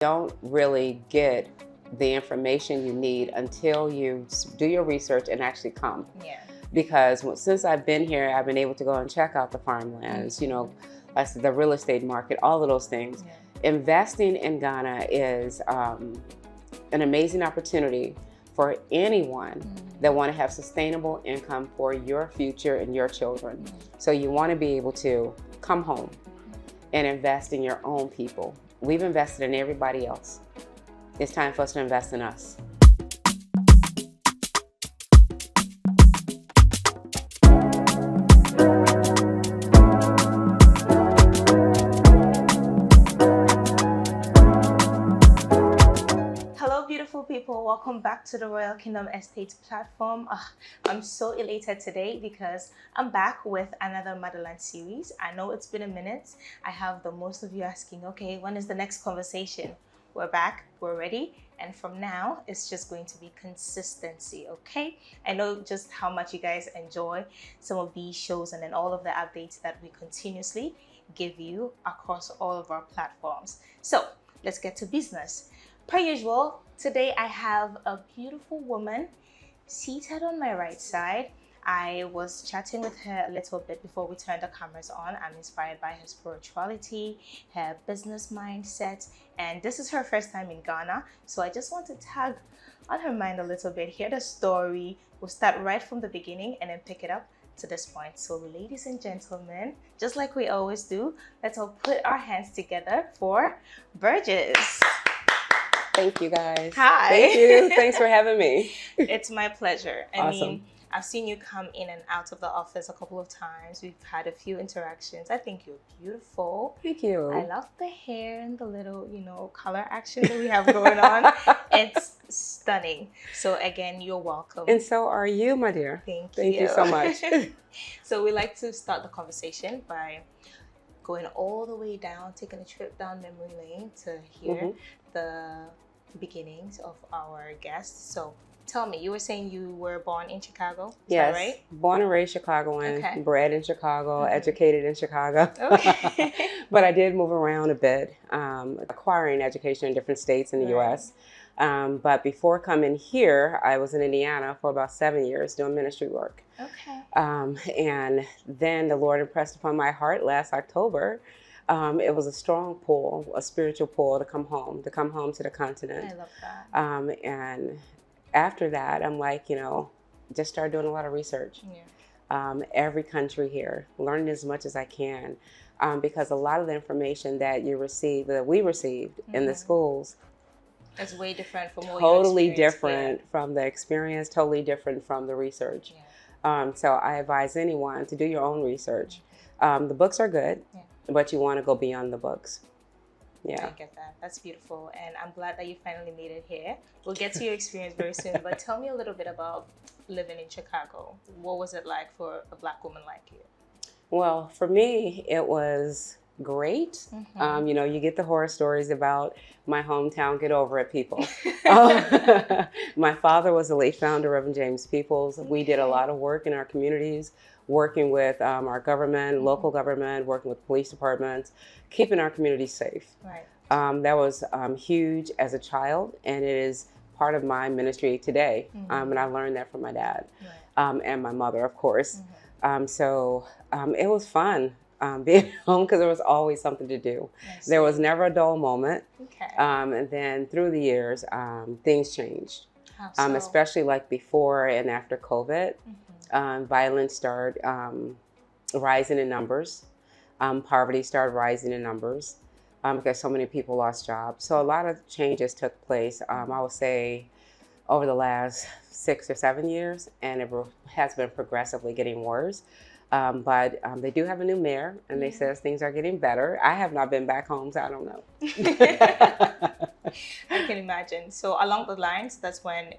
Don't really get the information you need until you do your research and actually come. Yeah. Because since I've been here, I've been able to go and check out the farmlands, the real estate market, all of those things. Yeah. Investing in Ghana is an amazing opportunity for anyone that want to have sustainable income for your future and your children. So you want to be able to come home and invest in your own people. We've invested in everybody else. It's time for us to invest in us. Hello, beautiful people. Welcome back to the Royal Kingdom Estates platform. I'm so elated today because I'm back with another Motherland series. I know it's been a minute. I have the most of you asking, okay, when is the next conversation? We're back, we're ready. And from now, it's just going to be consistency, okay? I know just how much you guys enjoy some of these shows and then all of the updates that we continuously give you across all of our platforms. So let's get to business. Per usual, today I have a beautiful woman seated on my right side. I was chatting with her a little bit before we turned the cameras on. I'm inspired by her spirituality, her business mindset, and this is her first time in Ghana. So I just want to tag on her mind a little bit, hear the story. We'll start right from the beginning and then pick it up to this point. So ladies and gentlemen, just like we always do, let's all put our hands together for Burgess. Thank you, guys. Hi. Thank you. Thanks for having me. It's my pleasure. I Awesome. mean, I've seen you come in and out of the office a couple of times. We've had a few interactions. I think you're beautiful. Thank you. I love the hair and the little, color action that we have going on. It's stunning. So again, you're welcome. And so are you, my dear. Thank you so much. So we like to start the conversation by going all the way down, taking a trip down memory lane to hear the beginnings of our guests. So tell me, you were saying you were born in Chicago, is that right? Born and raised Chicagoan, Okay. Bred in Chicago, educated in Chicago. Okay. But I did move around a bit, acquiring education in different states in the U.S. But before coming here, I was in Indiana for about 7 years doing ministry work. Okay. And then the Lord impressed upon my heart last October. It was a strong pull, a spiritual pull to come home to the continent. I love that. And after that, I'm like, just started doing a lot of research. Yeah. Every country here, learning as much as I can, because a lot of the information that we received in the schools, It's way different from what totally you experienced different from the experience, totally different from the research. Yeah. So I advise anyone to do your own research. The books are good, but you want to go beyond the books. Yeah. I get that. That's beautiful. And I'm glad that you finally made it here. We'll get to your experience very soon, but tell me a little bit about living in Chicago. What was it like for a Black woman like you? Well, for me, it was great. You get the horror stories about my hometown, get over it, people. My father was the late founder, Reverend James Peoples. We did a lot of work in our communities, working with our government, local government, working with police departments, keeping our communities safe. Right. That was huge as a child, and it is part of my ministry today. And I learned that from my dad, and my mother, of course. So it was fun being home because there was always something to do. There was never a dull moment. Okay. And then through the years, things changed, How so? especially like before and after COVID. Violence started rising in numbers. Poverty started rising in numbers because so many people lost jobs. So a lot of changes took place, I would say, over the last 6 or 7 years, and it has been progressively getting worse. But they do have a new mayor, and they says things are getting better. I have not been back home, so I don't know. I can imagine. So along the lines, that's when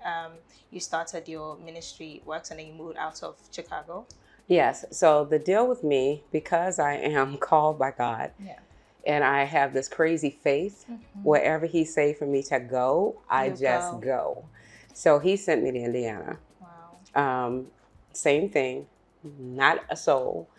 you started your ministry works and then you moved out of Chicago? Yes. So the deal with me, because I am called by God, and I have this crazy faith, wherever he say for me to go, I just go. So he sent me to Indiana. Wow. Same thing, not a soul,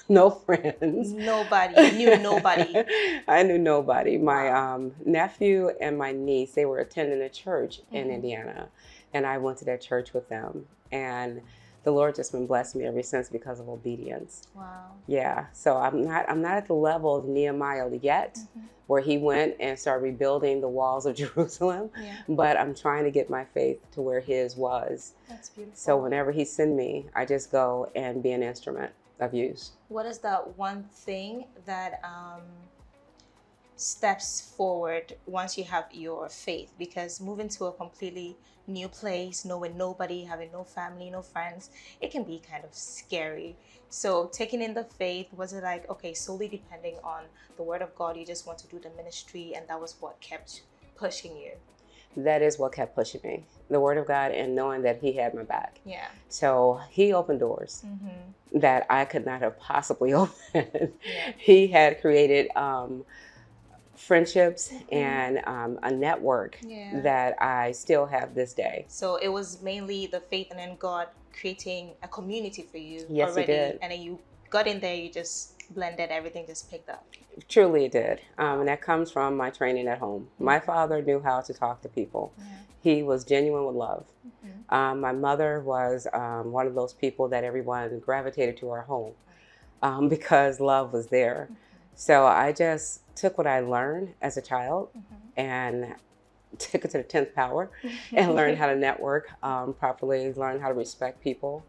No friends. Nobody. You knew nobody. I knew nobody. My Wow. nephew and my niece, they were attending a church in Mhm. Indiana, and I went to that church with them. And the Lord just been blessing me ever since because of obedience. Wow. Yeah. So I'm not at the level of Nehemiah yet, Mhm. where he went and started rebuilding the walls of Jerusalem, Yeah, but I'm trying to get my faith to where his was. that's beautiful. So whenever he send me, I just go and be an instrument of use. What is that one thing that steps forward once you have your faith? Because moving to a completely new place, knowing nobody, having no family, no friends, it can be kind of scary. So taking in the faith, was it like, okay, solely depending on the word of God, you just want to do the ministry, and that was what kept pushing you? That is what kept pushing me. The word of God and knowing that he had my back. Yeah. So he opened doors Mm-hmm. that I could not have possibly opened. Yeah. He had created friendships and a network Yeah. that I still have this day. So it was mainly the faith and then God creating a community for you Yes, already. He did. And then you got in there, you just blended everything, just picked up. Truly it did. And that comes from my training at home. My father knew how to talk to people. Yeah. He was genuine with love. Mm-hmm. My mother was one of those people that everyone gravitated to our home because love was there. So I just took what I learned as a child and took it to the 10th power and learned how to network properly, learned how to respect people.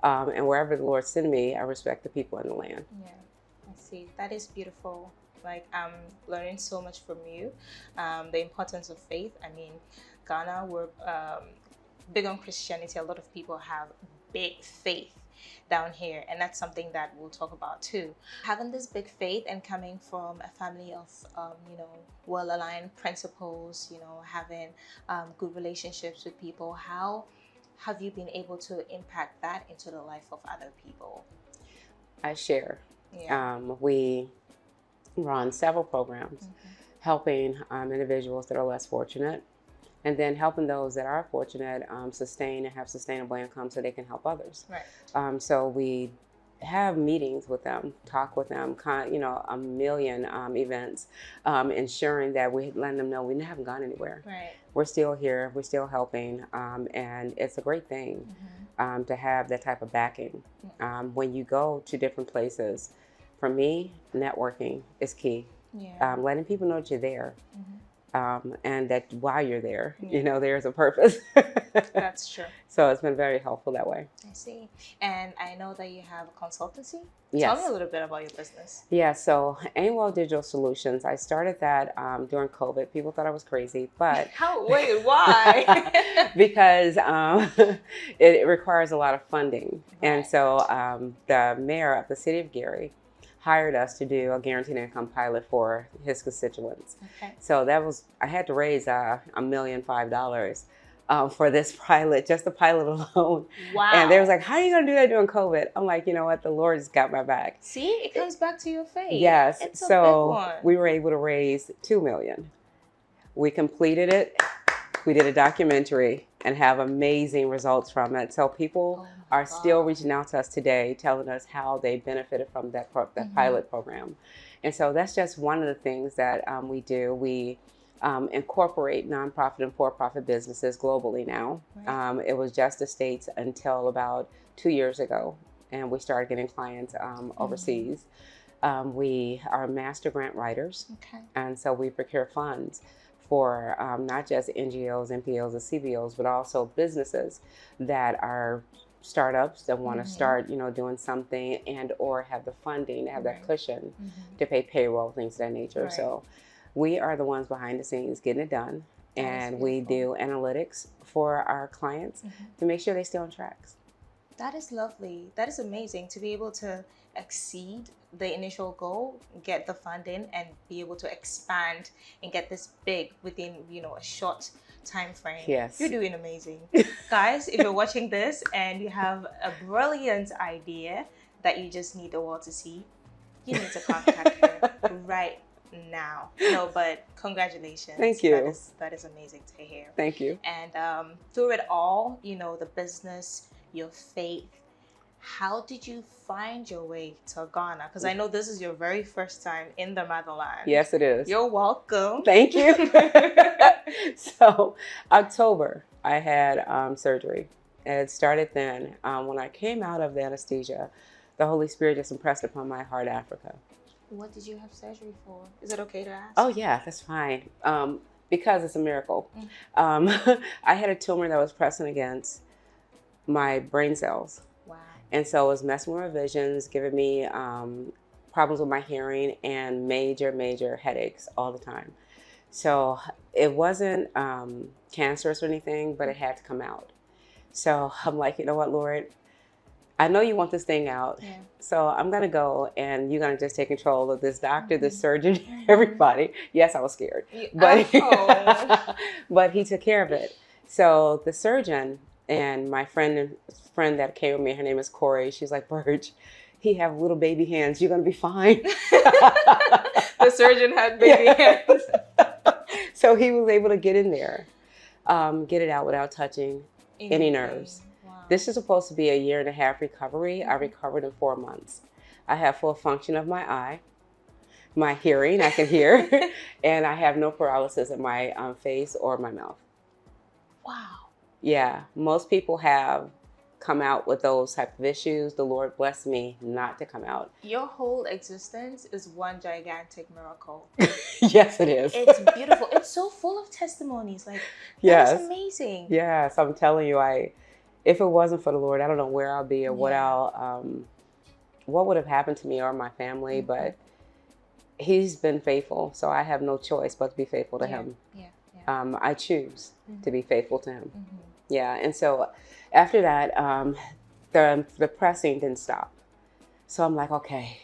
And wherever the Lord send me, I respect the people in the land. Yeah, I see. That is beautiful. Like, I'm learning so much from you. The importance of faith. I mean, Ghana, we're big on Christianity. A lot of people have big faith down here, and that's something that we'll talk about too. Having this big faith and coming from a family of well-aligned principles, having good relationships with people, how have you been able to impact that into the life of other people? I share. Yeah. We run several programs helping individuals that are less fortunate, and then helping those that are fortunate sustain and have sustainable income so they can help others. Right. So we have meetings with them, talk with them, a million events, ensuring that we let them know we haven't gone anywhere. Right. We're still here, we're still helping, and it's a great thing to have that type of backing. When you go to different places, for me, networking is key. Yeah. Letting people know that you're there. And that while you're there, there's a purpose. That's true. So it's been very helpful that way. I see. And I know that you have a consultancy. Yes. Tell me a little bit about your business. Yeah, so Aimwell Digital Solutions, I started that during COVID. People thought I was crazy, but... Wait, why? Because it requires a lot of funding. Right. And so the mayor of the city of Gary hired us to do a guaranteed income pilot for his constituents. Okay. So I had to raise $1.5 million for this pilot, just the pilot alone. Wow. And they was like, how are you going to do that during COVID? I'm like, you know what? The Lord has got my back. See, it comes back to your faith. Yes. It's a so big one. We were able to raise $2 million. We completed it. We did a documentary and have amazing results from it. So people are still reaching out to us today, telling us how they benefited from that pilot program. And so that's just one of the things that we do. We incorporate nonprofit and for-profit businesses globally now. Right. It was just the States until about 2 years ago, and we started getting clients overseas. We are master grant writers, and so we procure funds for not just NGOs, NPOs, and CBOs, but also businesses that are startups that want to start, doing something and or have the funding, have that cushion to pay payroll, things of that nature. Right. So we are the ones behind the scenes getting it done. And we do analytics for our clients to make sure they stay on tracks. That is lovely. That is amazing to be able to exceed the initial goal, get the funding, and be able to expand and get this big within, a short time frame. Yes. You're doing amazing. Guys, if you're watching this and you have a brilliant idea that you just need the world to see, you need to contact her right now. No, but congratulations. Thank you. That is amazing to hear. Thank you. And through it all, the business, your faith, How did you find your way to Ghana? Because I know this is your very first time in the motherland. Yes, it is. You're welcome. Thank you. So, October, I had surgery. And it started then. When I came out of the anesthesia, the Holy Spirit just impressed upon my heart, Africa. What did you have surgery for? Is it okay to ask? Oh, yeah, that's fine. Because it's a miracle. I had a tumor that was pressing against my brain cells. Wow. And so it was messing with my visions, giving me problems with my hearing and major headaches all the time. So it wasn't cancerous or anything, but it had to come out. So I'm like, you know what, Lord? I know you want this thing out. Yeah. So I'm going to go and you're going to just take control of this doctor, this surgeon, everybody. Yes, I was scared. But, but he took care of it. So the surgeon and my friend that came with me, her name is Corey. She's like, Burge, he have little baby hands. You're going to be fine. The surgeon had baby hands. So he was able to get in there, get it out without touching any nerves. This is supposed to be a 1.5 year recovery. I recovered in 4 months. I have full function of my eye, my hearing, I can hear, and I have no paralysis in my face or my mouth. Wow. Yeah, most people have come out with those type of issues. The Lord blessed me not to come out. Your whole existence is one gigantic miracle. Yes, it is. It's beautiful. It's so full of testimonies. Like, yes. That's amazing. Yes, I'm telling you, if it wasn't for the Lord, I don't know where I'll be or what would have happened to me or my family, but he's been faithful. So I have no choice but to be faithful to him. Yeah. I choose to be faithful to him. Yeah. And so after that, the pressing didn't stop. So I'm like, okay.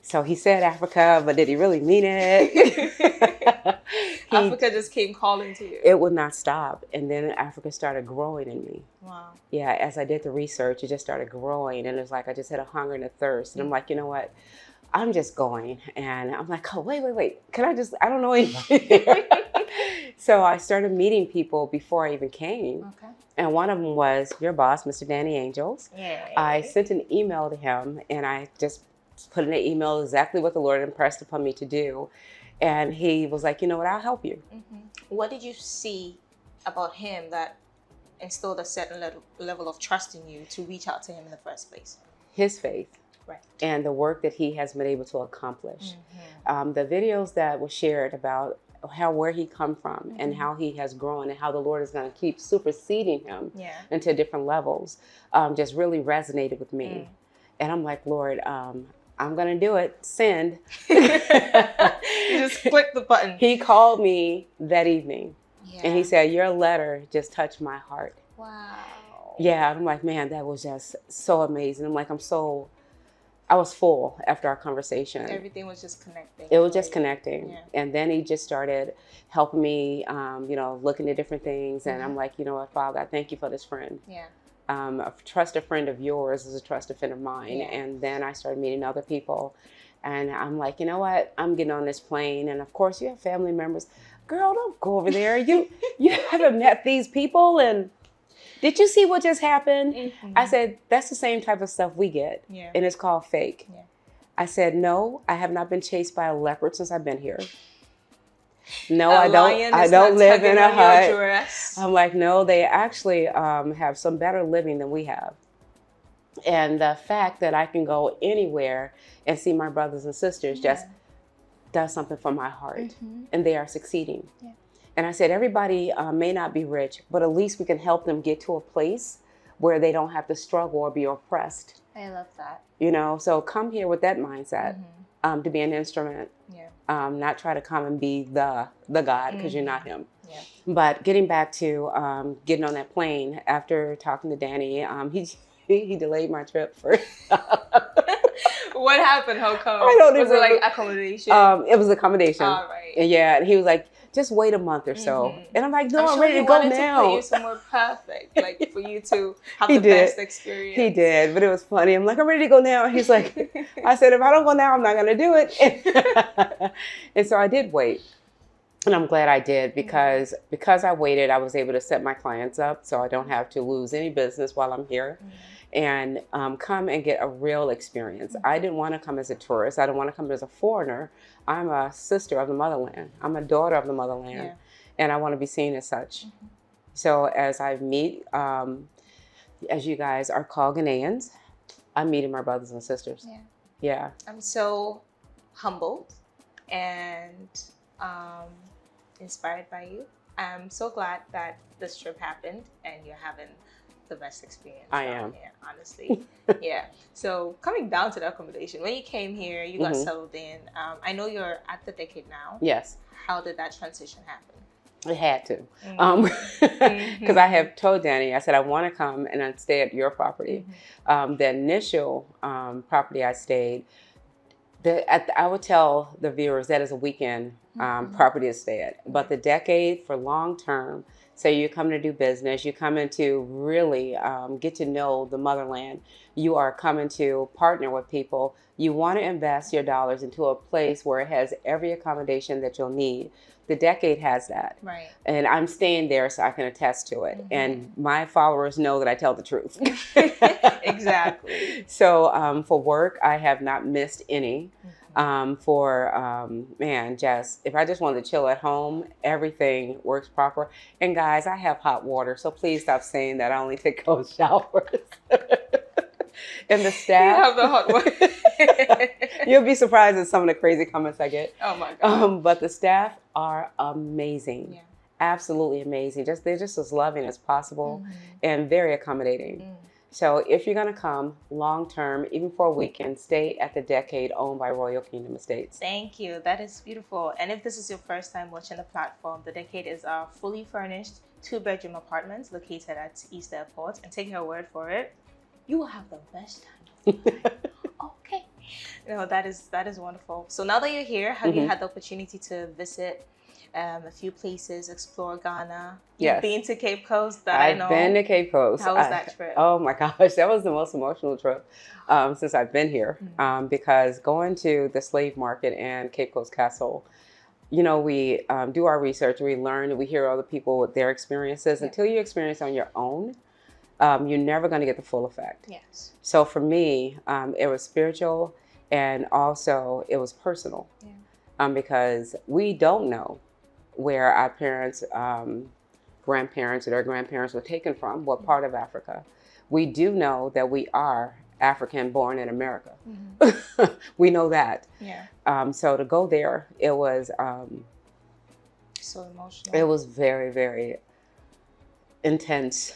So he said Africa, but did he really mean it? Africa just came calling to you. It would not stop. And then Africa started growing in me. Wow. Yeah, as I did the research, it just started growing. And it's like I just had a hunger and a thirst. And I'm like, you know what? I'm just going. And I'm like, oh, wait. I don't know anybody. So I started meeting people before I even came. Okay. And one of them was your boss, Mr. Danny Angels. Yeah. I sent an email to him and I just put in an email exactly what the Lord impressed upon me to do. And he was like, you know what, I'll help you. What did you see about him that instilled a certain level of trust in you to reach out to him in the first place? His faith. Right. And the work that he has been able to accomplish. The videos that were shared about where he come from and how he has grown and how the Lord is going to keep superseding him into different levels just really resonated with me. And I'm like, Lord, I'm going to do it. Send. You just click the button. He called me that evening and he said, your letter just touched my heart. Wow. Yeah. I'm like, man, that was just so amazing. I'm like, I was full after our conversation. Everything was just connecting. It was just connecting. Yeah. And then he just started helping me, looking at different things. And I'm like, you know what, Father, I thank you for this friend. Yeah. A trusted friend of yours is a trusted friend of mine. Yeah. And then I started meeting other people. And I'm like, you know what? I'm getting on this plane. And of course, you have family members. Girl, don't go over there. You haven't met these people. And did you see what just happened? I said, that's the same type of stuff we get. Yeah. And it's called fake. Yeah. I said, no, I have not been chased by a leopard since I've been here. No, I don't live in a hut. I'm like, no, they actually have some better living than we have. And the fact that I can go anywhere and see my brothers and sisters just does something for my heart. And they are succeeding. Yeah. And I said, everybody may not be rich, but at least we can help them get to a place where they don't have to struggle or be oppressed. I love that. So come here with that mindset to be an instrument. Yeah. Not try to come and be the God, because you're not him. Yeah. But getting back to getting on that plane, after talking to Danny, he delayed my trip for... What happened? How come? I don't Was it like accommodation? It was accommodation. All right. Yeah, and he was like, just wait a month or so. And I'm like, no, I'm ready to go now. To put you somewhere perfect, like for you to have the best experience. He did, but it was funny. I'm like, I'm ready to go now. And he's like, I said, if I don't go now, I'm not going to do it. And so I did wait. And I'm glad I did because I waited, I was able to set my clients up so I don't have to lose any business while I'm here. and come and get a real experience. I didn't want to come as a tourist. I didn't want to come as a foreigner. I'm a sister of the motherland. I'm a daughter of the motherland, Yeah. and I want to be seen as such. So as I meet, as you guys are called Ghanaians, I'm meeting my brothers and sisters. Yeah. Yeah. I'm so humbled and inspired by you. I'm so glad that this trip happened and you're having the best experience. I am. Here, honestly. Yeah. So coming down to the accommodation, when you came here, you got settled in. I know you're at the decade now. Yes. How did that transition happen? It had to, because I have told Danny, I said, I want to come and I'd stay at your property. The initial property I stayed, I would tell the viewers that is a weekend property to stay at. But the decade for long term, so you come to do business, you come in to really get to know the motherland. You are coming to partner with people. You want to invest your dollars into a place where it has every accommodation that you'll need. The decade has that. Right. And I'm staying there so I can attest to it. And my followers know that I tell the truth. Exactly. So for work, I have not missed any. If I just wanted to chill at home, everything works proper. And guys, I have hot water, so please stop saying that I only take cold showers. And the staff. You have the hot water. You'll be surprised at some of the crazy comments I get. Oh my God. But the staff are amazing. Yeah. Absolutely amazing. They're just as loving as possible and very accommodating. So if you're going to come long term, even for a weekend, stay at the Decade owned by Royal Kingdom Estates. Thank you. That is beautiful. And if this is your first time watching the platform, the Decade is a fully furnished 2-bedroom apartments located at East Airport. And take your word for it, you will have the best time. Okay. No, that is wonderful. So now that you're here, have you had the opportunity to visit a few places, explore Ghana? Yes. You've been to Cape Coast, I know. I've been to Cape Coast. How was that trip? Oh my gosh, that was the most emotional trip since I've been here. Because going to the slave market and Cape Coast Castle, you know, we do our research, we learn, we hear other people with their experiences. Until you experience on your own, you're never going to get the full effect. Yes. So for me, it was spiritual and also it was personal. Because we don't know where our parents, grandparents or their grandparents were taken from, what part of Africa. We do know that we are African born in America. We know that. Yeah. So to go there, it was so emotional. it was very, very intense.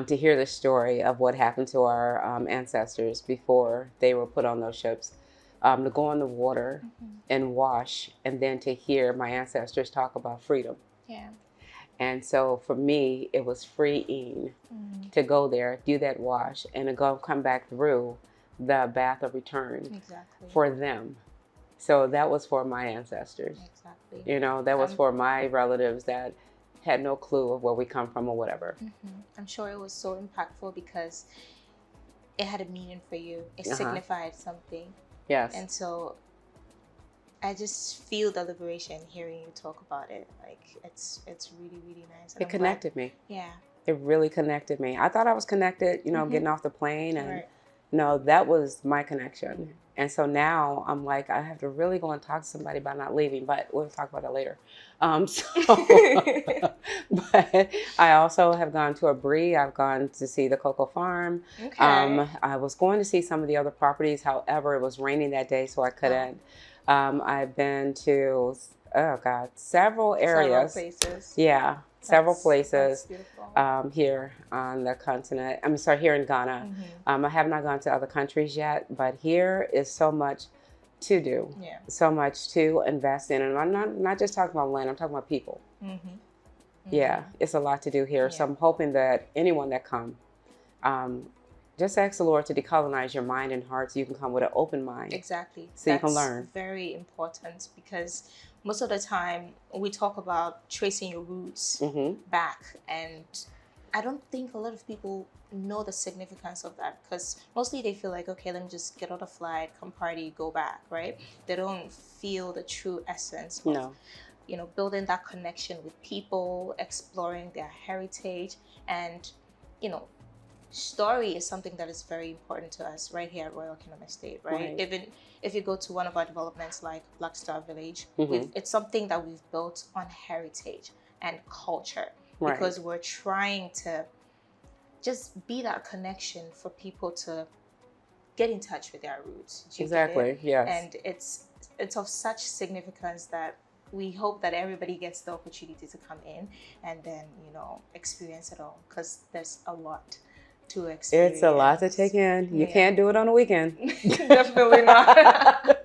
To hear the story of what happened to our ancestors before they were put on those ships. To go in the water and wash, and then to hear my ancestors talk about freedom. Yeah. And so for me, it was freeing to go there, do that wash, and to come back through the bath of return for them. So that was for my ancestors. Exactly. You know, that was for my relatives that had no clue of where we come from or whatever. I'm sure it was so impactful because it had a meaning for you. It signified something. Yes. And so I just feel the liberation hearing you talk about it. Like it's really, really nice. And it connected me. Yeah. It really connected me. I thought I was connected, you know, getting off the plane, and no, that was my connection. And so now I'm like, I have to really go and talk to somebody about not leaving, but we'll talk about that later. But I also have gone to a Brie. I've gone to see the cocoa farm. I was going to see some of the other properties. However, it was raining that day, so I couldn't. I've been to, several areas. Several places. Yeah. Several places that's here on the continent. Here in Ghana. I have not gone to other countries yet, but here is so much to do, so much to invest in. And I'm not just talking about land, I'm talking about people. Yeah, it's a lot to do here. So I'm hoping that anyone that comes, just ask the Lord to decolonize your mind and heart so you can come with an open mind. Exactly. So you can learn. That's very important because most of the time we talk about tracing your roots back, and I don't think a lot of people know the significance of that because mostly they feel like, okay, let me just get on a flight, come party, go back, right? They don't feel the true essence of, you know, building that connection with people, exploring their heritage, and, you know, story is something that is very important to us right here at Royal Kingdom Estate, right? Even if you go to one of our developments like Black Star Village, it's something that we've built on heritage and culture, because we're trying to just be that connection for people to get in touch with their roots. Exactly, yes. And it's of such significance that we hope that everybody gets the opportunity to come in and then, you know, experience it all, because there's a lot to experience. It's a lot to take in. You can't do it on a weekend. Definitely not.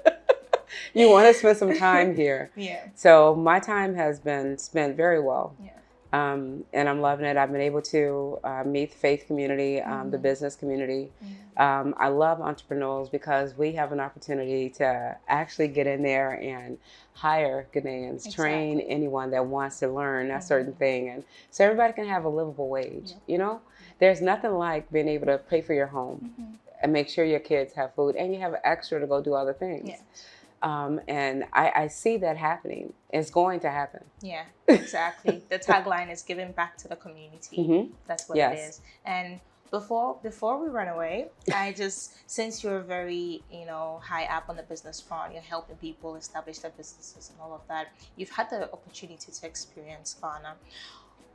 You want to spend some time here. Yeah. So my time has been spent very well. Yeah. And I'm loving it. I've been able to meet the faith community, the business community. I love entrepreneurs because we have an opportunity to actually get in there and hire Ghanaians, train anyone that wants to learn a certain thing. And so everybody can have a livable wage, you know? There's nothing like being able to pay for your home and make sure your kids have food and you have extra to go do other things. And I see that happening. It's going to happen. Yeah, exactly. The tagline is giving back to the community. That's what it is. And before we run away, since you're very, you know, high up on the business front, you're helping people establish their businesses and all of that, you've had the opportunity to experience Ghana.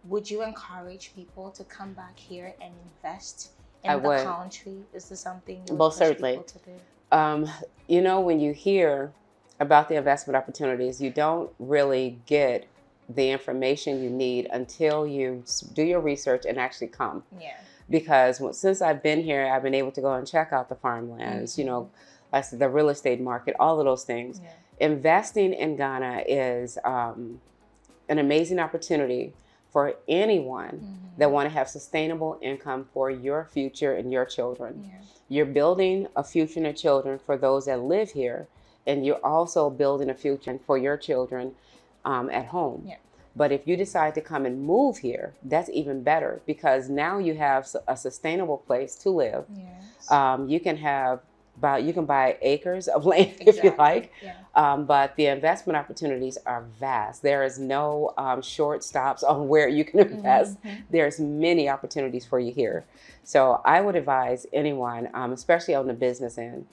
Would you encourage people to come back here and invest in the country? Is this something you would push people to do? You know, when you hear about the investment opportunities, you don't really get the information you need until you do your research and actually come. Because since I've been here, I've been able to go and check out the farmlands, you know, the real estate market, all of those things. Investing in Ghana is an amazing opportunity for anyone that want to have sustainable income for your future and your children. You're building a future and children for those that live here, and you're also building a future for your children at home. But if you decide to come and move here, that's even better, because now you have a sustainable place to live. You can buy acres of land if you like, but the investment opportunities are vast. There is no short stops on where you can invest. There's many opportunities for you here. So I would advise anyone, especially on the business end,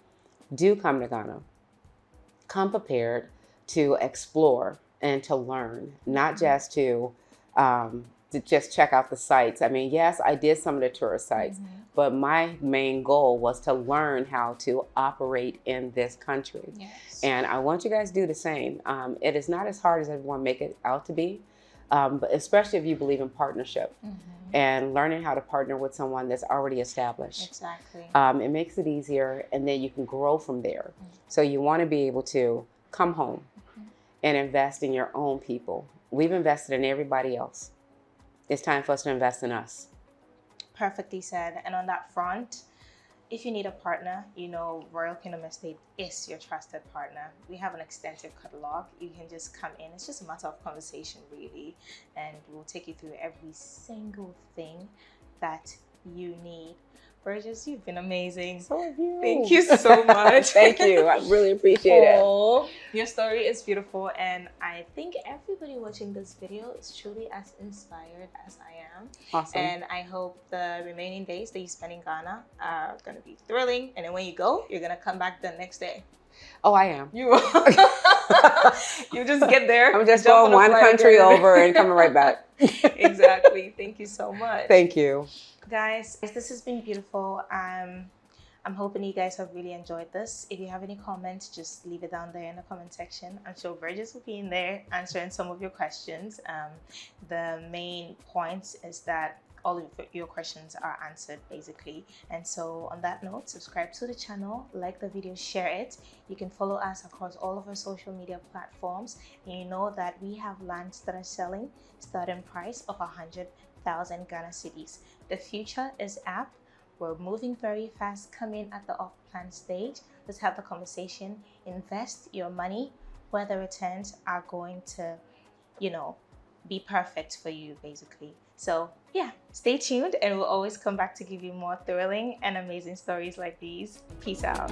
do come to Ghana. Come prepared to explore and to learn, not just to just check out the sites. I mean, yes, I did some of the tourist sites, but my main goal was to learn how to operate in this country. And I want you guys to do the same. It is not as hard as everyone make it out to be, but especially if you believe in partnership and learning how to partner with someone that's already established. It makes it easier, and then you can grow from there. So you want to be able to come home and invest in your own people. We've invested in everybody else. It's time for us to invest in us. Perfectly said. And on that front, if you need a partner, you know, Royal Kingdom Estate is your trusted partner. We have an extensive catalog. You can just come in. It's just a matter of conversation, really. And we'll take you through every single thing that you need. Burgess, you've been amazing. So have you. Thank you so much. Thank you. I really appreciate it. Your story is beautiful, and I think everybody watching this video is truly as inspired as I am. Awesome. And I hope the remaining days that you spend in Ghana are going to be thrilling. And then when you go, you're going to come back the next day. Oh, I am. You you just get there. I'm just going one country over and coming right back. Exactly. Thank you so much. Thank you. Guys, this has been beautiful. I'm hoping you guys have really enjoyed this. If you have any comments, just leave it down there in the comment section. I'm sure Burgess will be in there answering some of your questions. The main point is that all of your questions are answered, basically. And so on that note, subscribe to the channel, like the video, share it. You can follow us across all of our social media platforms. And you know that we have lands that are selling starting price of 100,000 Ghana cedis. The future is app. We're moving very fast, coming at the off-plan stage. Let's have the conversation. Invest your money where the returns are going to, you know, be perfect for you, basically. So yeah, stay tuned, and we'll always come back to give you more thrilling and amazing stories like these. Peace out.